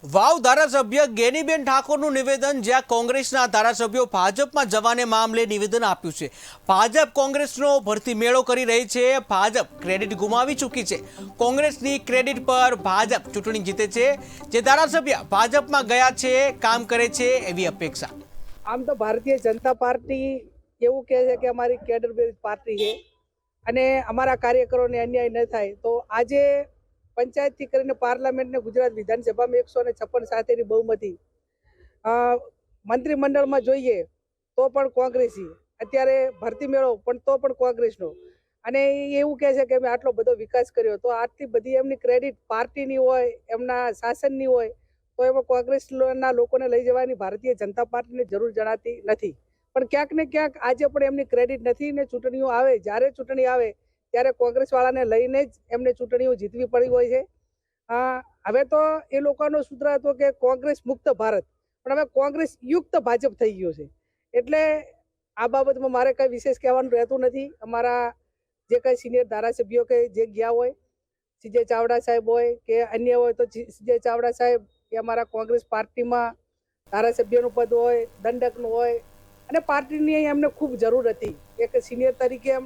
વાવ ધારાસભ્ય ગેનીબેન ઠાકોરનું નિવેદન, જ્યાં કોંગ્રેસના ધારાસભ્યો ભાજપમાં જવાને મામલે નિવેદન આપ્યું છે। ભાજપ કોંગ્રેસનો ભરતી મેળો કરી રહી છે। ભાજપ ક્રેડિટ ગુમાવી ચૂકી છે। કોંગ્રેસની ક્રેડિટ પર ભાજપ ચૂંટણી જીતે છે। જે ધારાસભ્ય ભાજપમાં ગયા છે, કામ કરે છે એવી અપેક્ષા। આમ તો ભારતીય જનતા પાર્ટી એવું કહે છે કે અમારી કેડર બેઝ પાર્ટી છે અને અમારા કાર્યકરોને અન્યાય ન થાય, તો આજે પંચાયતથી કરીને પાર્લામેન્ટને ગુજરાત વિધાનસભામાં 156 સાથેની બહુમતી, મંત્રીમંડળમાં જોઈએ તો પણ કોંગ્રેસી, અત્યારે ભરતી મેળો પણ તો પણ કોંગ્રેસનો, અને એ એવું કહે છે કે અમે આટલો બધો વિકાસ કર્યો, તો આટલી બધી એમની ક્રેડિટ પાર્ટીની હોય, એમના શાસનની હોય, તો એમાં કોંગ્રેસના લોકોને લઈ જવાની ભારતીય જનતા પાર્ટીને જરૂર જણાતી નથી। પણ ક્યાંક ને ક્યાંક આજે પણ એમની ક્રેડિટ નથી ને ચૂંટણીઓ આવે, જ્યારે ચૂંટણી આવે ત્યારે કોંગ્રેસવાળાને લઈને જ એમને ચૂંટણીઓ જીતવી પડી હોય છે। હવે તો એ લોકોનો સૂત્ર હતો કે કોંગ્રેસ મુક્ત ભારત, પણ હવે કોંગ્રેસ યુક્ત ભાજપ થઈ ગયો છે। એટલે આ બાબતમાં મારે કંઈ વિશેષ કહેવાનું રહેતું નથી। અમારા જે કંઈ સિનિયર ધારાસભ્યો કે જે ગયા હોય, સીજે ચાવડા સાહેબ હોય કે અન્ય હોય, તો સીજે ચાવડા સાહેબ એ અમારા કોંગ્રેસ પાર્ટીમાં ધારાસભ્યનું પદ હોય, દંડકનું હોય, અને પાર્ટીની એમને ખૂબ જરૂર હતી એક સિનિયર તરીકે।